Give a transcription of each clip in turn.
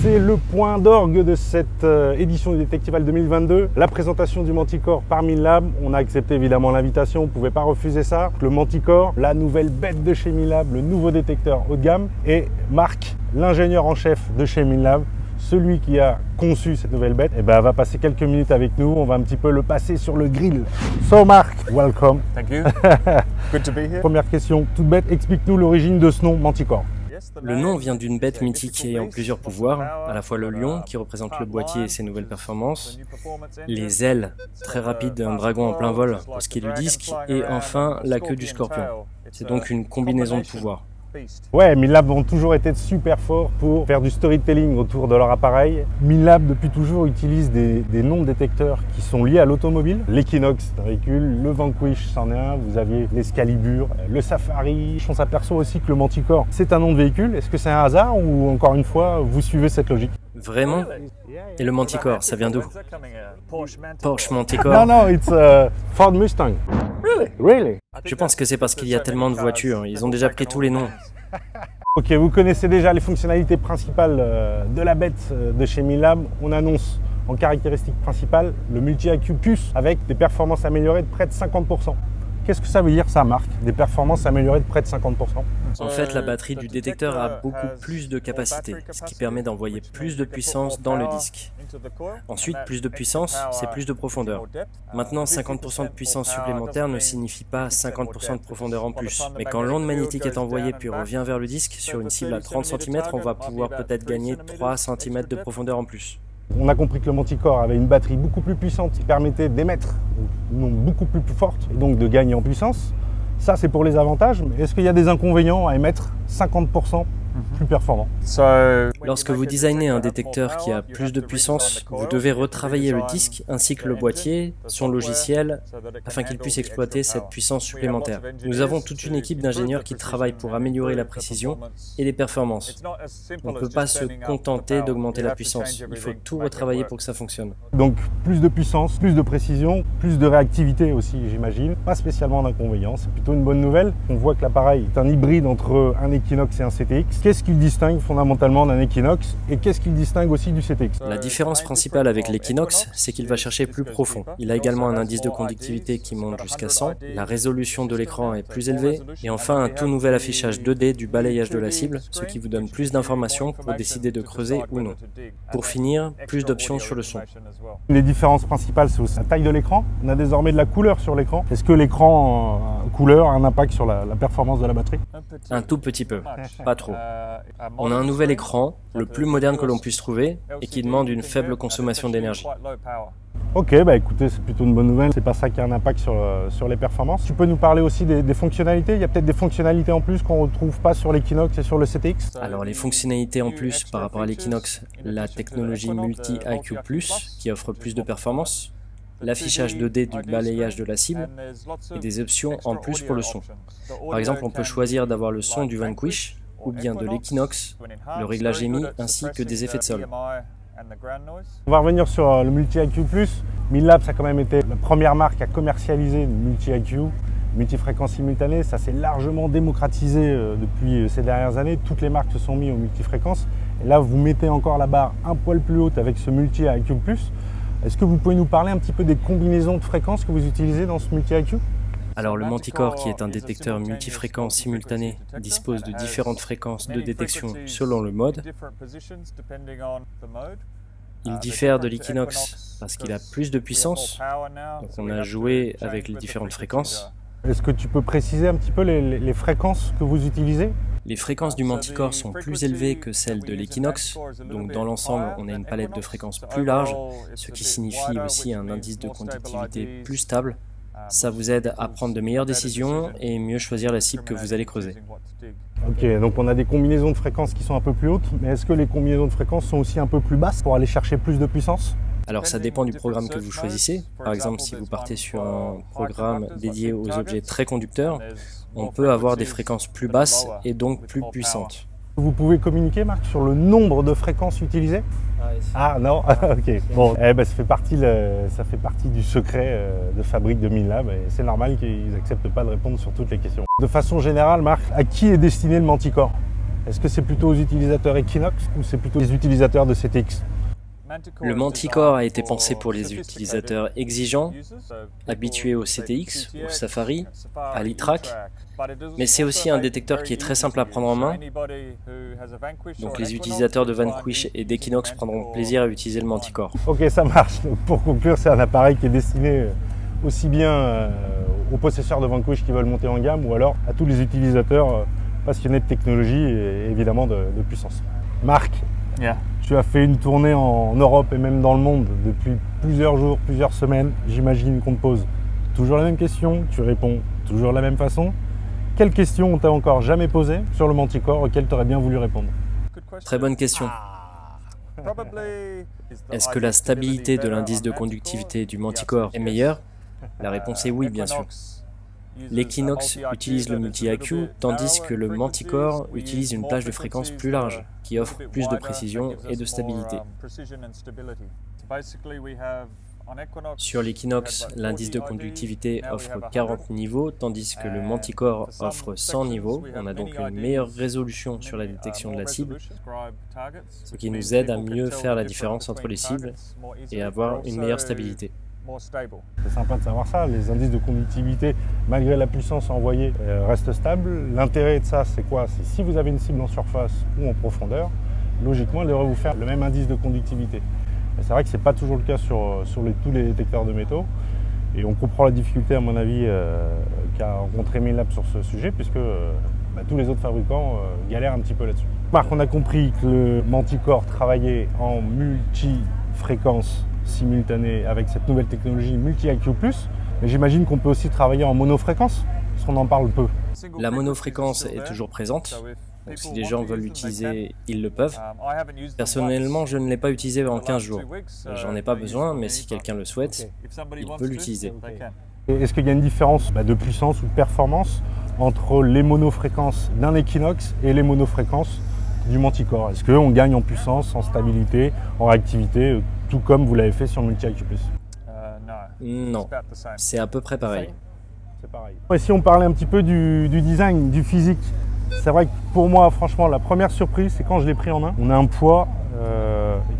C'est le point d'orgue de cette édition du Detectival 2022, la présentation du Manticore par Minlab. On a accepté évidemment l'invitation, on ne pouvait pas refuser ça. Le Manticore, la nouvelle bête de chez Minlab, le nouveau détecteur haut de gamme. Et Marc, l'ingénieur en chef de chez Minlab, celui qui a conçu cette nouvelle bête, va passer quelques minutes avec nous. On va un petit peu le passer sur le grill. So Marc, welcome. Thank you. Good to be here. Première question, toute bête, explique-nous l'origine de ce nom Manticore. Le nom vient d'une bête mythique ayant plusieurs pouvoirs, à la fois le lion, qui représente le boîtier et ses nouvelles performances, les ailes très rapides d'un dragon en plein vol pour ce qui est du disque, et enfin la queue du scorpion. C'est donc une combinaison de pouvoirs. Ouais, Minlab ont toujours été super forts pour faire du storytelling autour de leur appareil. Minlab, depuis toujours, utilise des noms de détecteurs qui sont liés à l'automobile. L'Equinox, c'est un véhicule, le Vanquish, c'en est un, vous aviez l'Excalibur, le Safari. On s'aperçoit aussi que le Manticore, c'est un nom de véhicule. Est-ce que c'est un hasard ou, encore une fois, vous suivez cette logique? Vraiment? Et le Manticore, ça vient d'où? Porsche Manticore? Non, it's Ford Mustang. Really? Je pense que c'est parce qu'il y a tellement de voitures, ils ont déjà pris tous les noms. Ok, vous connaissez déjà les fonctionnalités principales de la bête de chez Minlab. On annonce en caractéristique principale le Multi-IQ Plus avec des performances améliorées de près de 50%. Qu'est-ce que ça veut dire ça, Marc? Des performances améliorées de près de 50%? En fait, la batterie du détecteur a beaucoup plus de capacité, ce qui permet d'envoyer plus de puissance dans le disque. Ensuite, plus de puissance, c'est plus de profondeur. Maintenant, 50% de puissance supplémentaire ne signifie pas 50% de profondeur en plus. Mais quand l'onde magnétique est envoyée puis revient vers le disque, sur une cible à 30 cm, on va pouvoir peut-être gagner 3 cm de profondeur en plus. On a compris que le Manticore avait une batterie beaucoup plus puissante qui permettait d'émettre une onde beaucoup plus forte et donc de gagner en puissance. Ça, c'est pour les avantages, mais est-ce qu'il y a des inconvénients à émettre 50% plus performant? Lorsque vous designez un détecteur qui a plus de puissance, vous devez retravailler le disque ainsi que le boîtier, son logiciel, afin qu'il puisse exploiter cette puissance supplémentaire. Nous avons toute une équipe d'ingénieurs qui travaillent pour améliorer la précision et les performances. On ne peut pas se contenter d'augmenter la puissance, il faut tout retravailler pour que ça fonctionne. Donc plus de puissance, plus de précision, plus de réactivité aussi, j'imagine. Pas spécialement d'inconvénients, c'est plutôt une bonne nouvelle. On voit que l'appareil est un hybride entre un Equinox et un CTX. Qu'est-ce qui le distingue fondamentalement d'un Equinox et qu'est-ce qui le distingue aussi du CTX? La différence principale avec l'Equinox, c'est qu'il va chercher plus profond. Il a également un indice de conductivité qui monte jusqu'à 100, la résolution de l'écran est plus élevée, et enfin un tout nouvel affichage 2D du balayage de la cible, ce qui vous donne plus d'informations pour décider de creuser ou non. Pour finir, plus d'options sur le son. Les différences principales, c'est aussi la taille de l'écran. On a désormais de la couleur sur l'écran. Est-ce que l'écran couleur a un impact sur la performance de la batterie? Un tout petit peu, pas trop. On a un nouvel écran, le plus moderne que l'on puisse trouver, et qui demande une faible consommation d'énergie. Ok, écoutez, c'est plutôt une bonne nouvelle. C'est pas ça qui a un impact sur les performances. Tu peux nous parler aussi des fonctionnalités? Il y a peut-être des fonctionnalités en plus qu'on ne retrouve pas sur l'Equinox et sur le CTX? Alors les fonctionnalités en plus par rapport à l'Equinox, la technologie Multi-IQ+, qui offre plus de performance, l'affichage 2D du balayage de la cible et des options en plus pour le son. Par exemple, on peut choisir d'avoir le son du Vanquish ou bien de l'Equinox, le réglage EMI ainsi que des effets de sol. On va revenir sur le Multi-IQ+. Minlab, ça a quand même été la première marque à commercialiser le Multi-IQ, multifréquence simultanée. Ça s'est largement démocratisé depuis ces dernières années. Toutes les marques se sont mises au multifréquence. Et là, vous mettez encore la barre un poil plus haute avec ce Multi-IQ+. Est-ce que vous pouvez nous parler un petit peu des combinaisons de fréquences que vous utilisez dans ce Multi-IQ? Alors le Manticore, qui est un détecteur multifréquence simultané, dispose de différentes fréquences de détection selon le mode. Il diffère de l'Equinox parce qu'il a plus de puissance, donc on a joué avec les différentes fréquences. Est-ce que tu peux préciser un petit peu les fréquences que vous utilisez? Les fréquences du Manticore sont plus élevées que celles de l'Equinox, donc dans l'ensemble on a une palette de fréquences plus large, ce qui signifie aussi un indice de conductivité plus stable. Ça vous aide à prendre de meilleures décisions et mieux choisir la cible que vous allez creuser. Ok, donc on a des combinaisons de fréquences qui sont un peu plus hautes, mais est-ce que les combinaisons de fréquences sont aussi un peu plus basses pour aller chercher plus de puissance? Alors ça dépend du programme que vous choisissez. Par exemple, si vous partez sur un programme dédié aux objets très conducteurs, on peut avoir des fréquences plus basses et donc plus puissantes. Vous pouvez communiquer, Marc, sur le nombre de fréquences utilisées? Ah non. Ok. Bon, ça fait partie du secret de fabrique de Minlab et c'est normal qu'ils n'acceptent pas de répondre sur toutes les questions. De façon générale, Marc, à qui est destiné le Manticore? Est-ce que c'est plutôt aux utilisateurs Equinox ou c'est plutôt les utilisateurs de CTX? Le Manticore a été pensé pour les utilisateurs exigeants, habitués au CTX, au Safari, à l'iTrack, mais c'est aussi un détecteur qui est très simple à prendre en main, donc les utilisateurs de Vanquish et d'Equinox prendront plaisir à utiliser le Manticore. Ok, ça marche. Donc, pour conclure, c'est un appareil qui est destiné aussi bien aux possesseurs de Vanquish qui veulent monter en gamme ou alors à tous les utilisateurs passionnés de technologie et évidemment de puissance. Marc, tu as fait une tournée en Europe et même dans le monde depuis plusieurs jours, plusieurs semaines. J'imagine qu'on te pose toujours la même question, tu réponds toujours de la même façon. Quelle question on t'a encore jamais posée sur le Manticore auquel tu aurais bien voulu répondre? Très bonne question. Est-ce que la stabilité de l'indice de conductivité du Manticore est meilleure? La réponse est oui, bien sûr. L'Equinox utilise le multi-IQ, tandis que le Manticore utilise une plage de fréquence plus large, qui offre plus de précision et de stabilité. Sur l'Equinox, l'indice de conductivité offre 40 niveaux, tandis que le Manticore offre 100 niveaux. On a donc une meilleure résolution sur la détection de la cible, ce qui nous aide à mieux faire la différence entre les cibles et avoir une meilleure stabilité. C'est sympa de savoir ça, les indices de conductivité, malgré la puissance envoyée, restent stables. L'intérêt de ça, c'est quoi? C'est si vous avez une cible en surface ou en profondeur, logiquement, elle devrait vous faire le même indice de conductivité. C'est vrai que ce n'est pas toujours le cas sur tous les détecteurs de métaux. Et on comprend la difficulté, à mon avis, qu'a rencontré Minlab sur ce sujet, puisque tous les autres fabricants galèrent un petit peu là-dessus. Marc, on a compris que le Manticore travaillait en multi-fréquence simultanée avec cette nouvelle technologie multi-IQ+, mais j'imagine qu'on peut aussi travailler en monofréquence, parce qu'on en parle peu. La monofréquence est toujours présente, donc si les gens veulent l'utiliser, ils le peuvent. Personnellement, je ne l'ai pas utilisé en 15 jours. J'en ai pas besoin, mais si quelqu'un le souhaite, il peut l'utiliser. Est-ce qu'il y a une différence de puissance ou de performance entre les monofréquences d'un Equinox et les monofréquences du Manticore? Est-ce qu'on gagne en puissance, en stabilité, en réactivité, tout comme vous l'avez fait sur Multi-IQ+? Non, c'est à peu près pareil. C'est pareil. Et si on parlait un petit peu du design, du physique, c'est vrai que pour moi, franchement, la première surprise, c'est quand je l'ai pris en main. On a un poids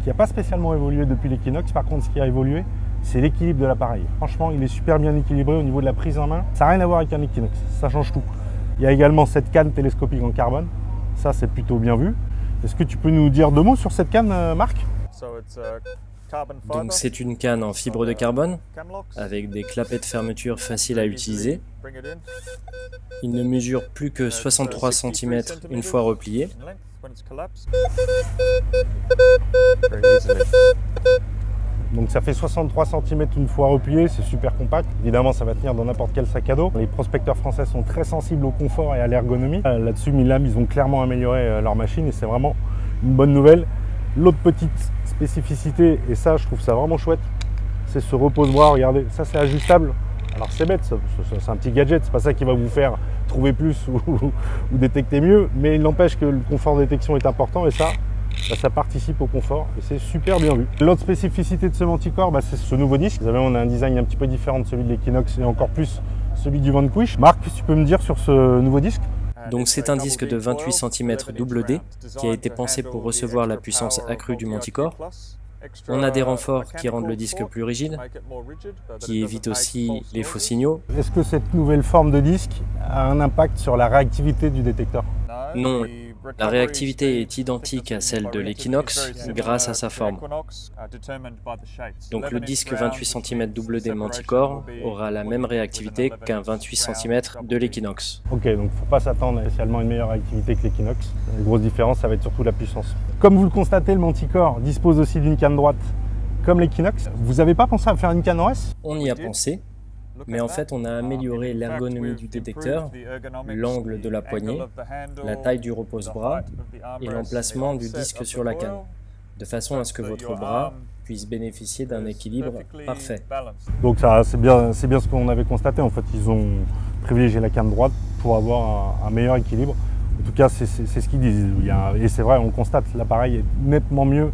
qui n'a pas spécialement évolué depuis l'Equinox. Par contre, ce qui a évolué, c'est l'équilibre de l'appareil. Franchement, il est super bien équilibré au niveau de la prise en main. Ça n'a rien à voir avec un Equinox, ça change tout. Il y a également cette canne télescopique en carbone. Ça, c'est plutôt bien vu. Est-ce que tu peux nous dire deux mots sur cette canne, Marc? Donc c'est une canne en fibre de carbone, avec des clapets de fermeture faciles à utiliser. Il ne mesure plus que 63 cm une fois replié. Donc ça fait 63 cm une fois replié, c'est super compact. Évidemment, ça va tenir dans n'importe quel sac à dos. Les prospecteurs français sont très sensibles au confort et à l'ergonomie. Là-dessus, Minlab, ils ont clairement amélioré leur machine et c'est vraiment une bonne nouvelle. L'autre petite spécificité, et ça, je trouve ça vraiment chouette, c'est ce repose-bras. Regardez, ça c'est ajustable. Alors c'est bête, c'est un petit gadget, c'est pas ça qui va vous faire trouver plus ou détecter mieux, mais il n'empêche que le confort de détection est important et ça participe au confort et c'est super bien vu. L'autre spécificité de ce Manticore, c'est ce nouveau disque. Vous savez, on a un design un petit peu différent de celui de l'Equinox et encore plus celui du Vanquish. Marc, qu'est-ce que tu peux me dire sur ce nouveau disque? Donc c'est un disque de 28 cm double D qui a été pensé pour recevoir la puissance accrue du Manticore. On a des renforts qui rendent le disque plus rigide, qui évitent aussi les faux signaux. Est-ce que cette nouvelle forme de disque a un impact sur la réactivité du détecteur? Non, la réactivité est identique à celle de l'Equinox grâce à sa forme. Donc le disque 28 cm double D Manticore aura la même réactivité qu'un 28 cm de l'Equinox. Ok, donc il ne faut pas s'attendre spécialement à une meilleure réactivité que l'Equinox. La grosse différence, ça va être surtout la puissance. Comme vous le constatez, le Manticore dispose aussi d'une canne droite comme l'Equinox. Vous n'avez pas pensé à faire une canne en S? On y a pensé. Mais en fait, on a amélioré l'ergonomie du détecteur, l'angle de la poignée, la taille du repose-bras et l'emplacement du disque sur la canne, de façon à ce que votre bras puisse bénéficier d'un équilibre parfait. Donc c'est bien ce qu'on avait constaté. En fait, ils ont privilégié la canne droite pour avoir un meilleur équilibre. En tout cas, c'est ce qu'ils disent. Et c'est vrai, on constate, l'appareil est nettement mieux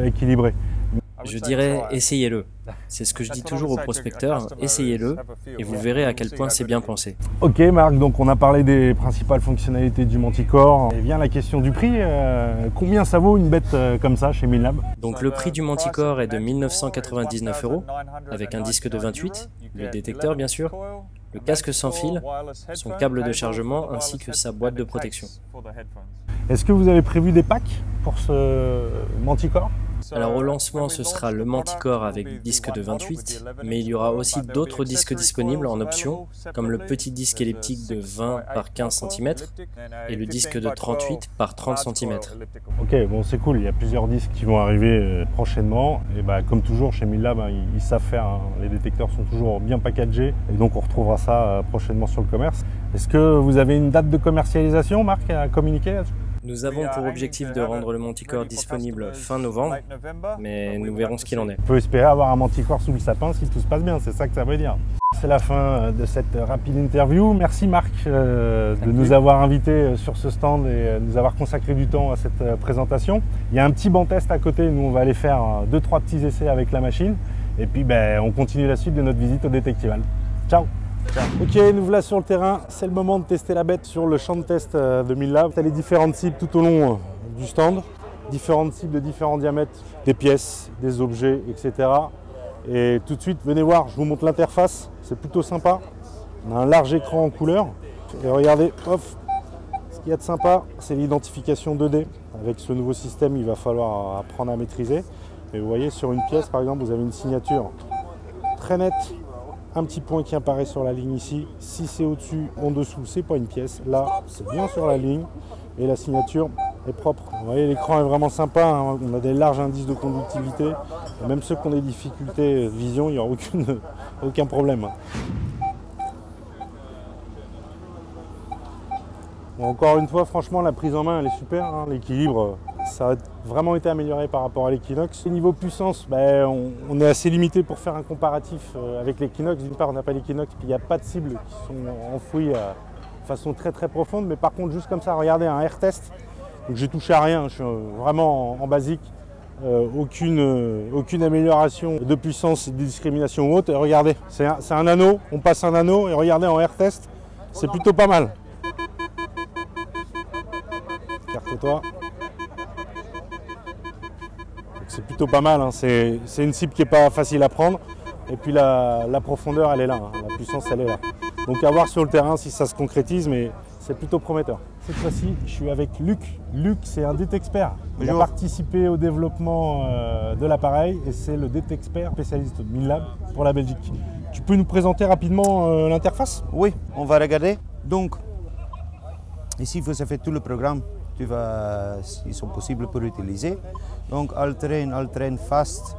équilibré. Je dirais, essayez-le. C'est ce que je dis toujours aux prospecteurs, essayez-le et vous verrez à quel point c'est bien pensé. Ok Marc, donc on a parlé des principales fonctionnalités du Manticore. Et vient la question du prix. Combien ça vaut une bête comme ça chez Minlab? Donc le prix du Manticore est de 1 999 €, avec un disque de 28, le détecteur bien sûr, le casque sans fil, son câble de chargement ainsi que sa boîte de protection. Est-ce que vous avez prévu des packs pour ce Manticore? Alors au lancement, ce sera le Manticore avec disque de 28, mais il y aura aussi d'autres disques disponibles en option, comme le petit disque elliptique de 20 par 15 cm et le disque de 38 par 30 cm. Ok, bon c'est cool, il y a plusieurs disques qui vont arriver prochainement. Et bah, comme toujours chez Minlab, ils savent faire, hein. Les détecteurs sont toujours bien packagés et donc on retrouvera ça prochainement sur le commerce. Est-ce que vous avez une date de commercialisation, Marc, à communiquer là-dessus? Nous avons pour objectif de rendre le Manticore disponible fin novembre, mais nous verrons ce qu'il en est. On peut espérer avoir un Manticore sous le sapin si tout se passe bien, c'est ça que ça veut dire. C'est la fin de cette rapide interview. Merci Marc de nous avoir invités sur ce stand et de nous avoir consacré du temps à cette présentation. Il y a un petit banc test à côté, nous on va aller faire 2-3 petits essais avec la machine et puis on continue la suite de notre visite au Détectival. Ciao. Ok, nous voilà sur le terrain, c'est le moment de tester la bête sur le champ de test de Minlab. Tu as les différentes cibles tout au long du stand, différentes cibles de différents diamètres, des pièces, des objets, etc. Et tout de suite, venez voir, je vous montre l'interface, c'est plutôt sympa. On a un large écran en couleur. Et regardez, hop, ce qu'il y a de sympa, c'est l'identification 2D. Avec ce nouveau système, il va falloir apprendre à maîtriser. Et vous voyez, sur une pièce, par exemple, vous avez une signature très nette. Un petit point qui apparaît sur la ligne ici. Si c'est au-dessus, en dessous, c'est pas une pièce. Là, c'est bien sur la ligne et la signature est propre. Vous voyez, l'écran est vraiment sympa, hein. On a des larges indices de conductivité. Et même ceux qui ont des difficultés vision, il n'y aura aucun problème. Bon, encore une fois, franchement, la prise en main, elle est super, hein. L'équilibre, ça a vraiment été amélioré par rapport à l'Equinox. Au niveau puissance, on est assez limité pour faire un comparatif avec l'Equinox. D'une part, on n'a pas l'Equinox, puis il n'y a pas de cibles qui sont enfouies de façon très profonde. Mais par contre, juste comme ça, regardez un air test. Donc j'ai touché à rien, je suis vraiment en basique. Aucune amélioration de puissance et de discrimination haute. Et regardez, c'est un anneau, on passe un anneau et regardez en air test, c'est plutôt pas mal. Écarte-toi. C'est plutôt pas mal, hein. C'est une cible qui n'est pas facile à prendre. Et puis la profondeur, elle est là, hein. La puissance, elle est là. Donc à voir sur le terrain si ça se concrétise, mais c'est plutôt prometteur. Cette fois-ci, je suis avec Luc. Luc, c'est un DETEXPERT. Il a participé au développement de l'appareil et c'est le DETEXPERT spécialiste de Minlab pour la Belgique. Tu peux nous présenter rapidement l'interface? Oui, on va regarder. Donc, ici, vous avez tout le programme. Ils sont possibles pour utiliser. Donc, all-terrain fast,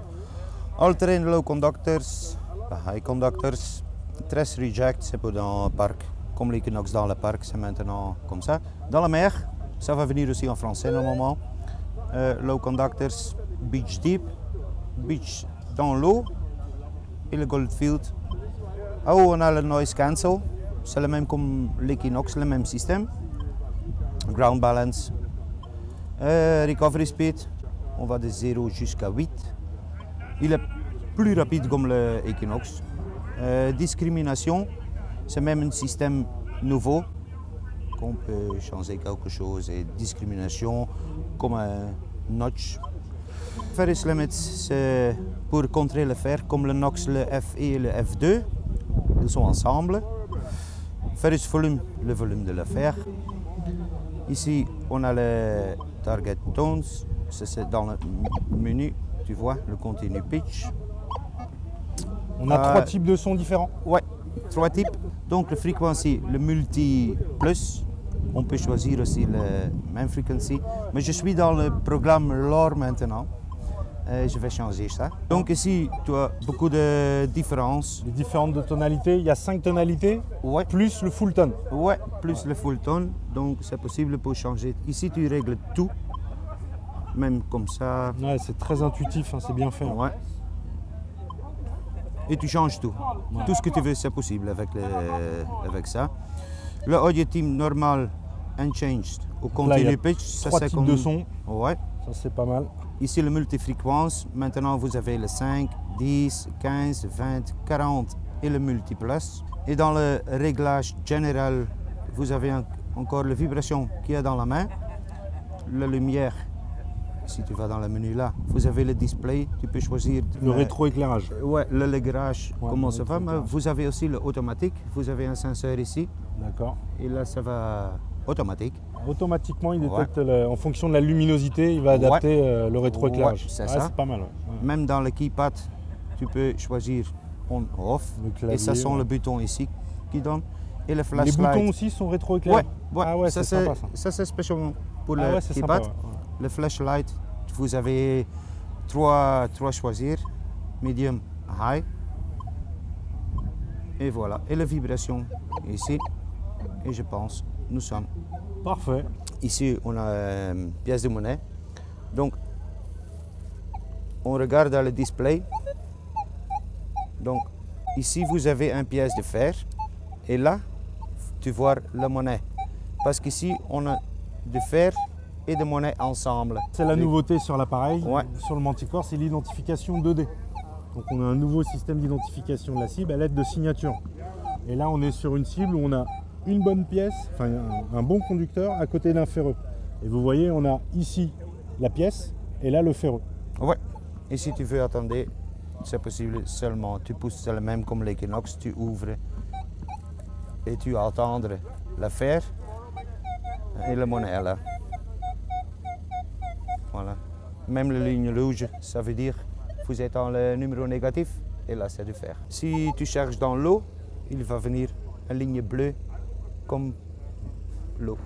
all-terrain low conductors, high conductors, trace reject, c'est pour dans le parc. Comme l'Equinox dans le parc, c'est maintenant comme ça. Dans la mer, ça va venir aussi en français normalement. Low conductors, beach deep, beach dans l'eau et le Goldfield. Ah, on a le noise cancel, c'est le même comme l'Equinox, le même système. Ground balance, recovery speed, on va de 0 jusqu'à 8. Il est plus rapide comme l'Equinox. Discrimination, c'est même un système nouveau qu'on peut changer quelque chose. Et discrimination comme un notch. Ferrous limits, c'est pour contrer le fer comme le NOx, le F1 et le F2. Ils sont ensemble. Ferrous volume, le volume de le fer. Ici, on a le target tones, c'est dans le menu, tu vois, le continu pitch. On a 3 types de sons différents. Ouais, 3 types. Donc, la fréquence, le multi plus, on peut choisir aussi la même fréquence. Mais je suis dans le programme LoRa maintenant. Je vais changer ça. Donc ici, tu as beaucoup de différences. Les différentes tonalités, il y a 5 tonalités, ouais. Plus le full tone. Ouais, plus le full tone. Donc c'est possible pour changer. Ici, tu règles tout, même comme ça. Ouais, c'est très intuitif, hein, c'est bien fait. Ouais. Et tu changes tout. Ouais. Tout ce que tu veux, c'est possible avec ça. Le audio team normal, unchanged, au continu pitch. Ça, 3 types de sons. Ouais. Ça c'est pas mal. Ici le multifréquence, maintenant vous avez le 5, 10, 15, 20, 40 et le multiplus. Et dans le réglage général, vous avez encore la vibration qu'il y a dans la main, la lumière. Si tu vas dans le menu là, vous avez le display, tu peux choisir Le rétroéclairage. Ouais, l'éclairage, Ouais, comment le ça va. Mais rétroéclairage. vous avez aussi le automatique, vous avez un senseur ici, D'accord. et là ça va automatique. Automatiquement, il Ouais. détecte en fonction de la luminosité, il va adapter le rétroéclairage. Ouais, c'est Ouais, ça. c'est pas mal. Ouais. Ouais. Même dans le keypad, tu peux choisir on-off, Le clavier, et ça sont ouais. le bouton ici qui donne. Et le Les flashlight. boutons aussi sont rétroéclairés. Ouais, Ah ouais, c'est sympa ça. Ça c'est spécialement pour Ah le ouais, c'est sympa. keypad. Ouais. Le flashlight, vous avez trois choisir, medium, high. Et voilà. Et la vibration ici. Et je pense, nous sommes. Parfait. Ici, on a une pièce de monnaie. Donc, on regarde dans le display. Donc, ici, vous avez une pièce de fer. Et là, tu vois la monnaie. Parce qu'ici, on a de fer et de monnaie ensemble. C'est la nouveauté sur l'appareil, Ouais. sur le Manticore, c'est l'identification 2D. Donc on a un nouveau système d'identification de la cible à l'aide de signatures. Et là, on est sur une cible où on a une bonne pièce, enfin un bon conducteur à côté d'un ferreux. Et vous voyez, on a ici la pièce et là le ferreux. Ouais. Et si tu veux attendre, c'est possible seulement. Tu pousses le même comme l'Equinox, tu ouvres et tu attends le fer et la monnaie là. Voilà. Même la ligne rouge, ça veut dire vous êtes dans le numéro négatif et là c'est du fer. Si tu cherches dans l'eau, il va venir une ligne bleue comme l'eau.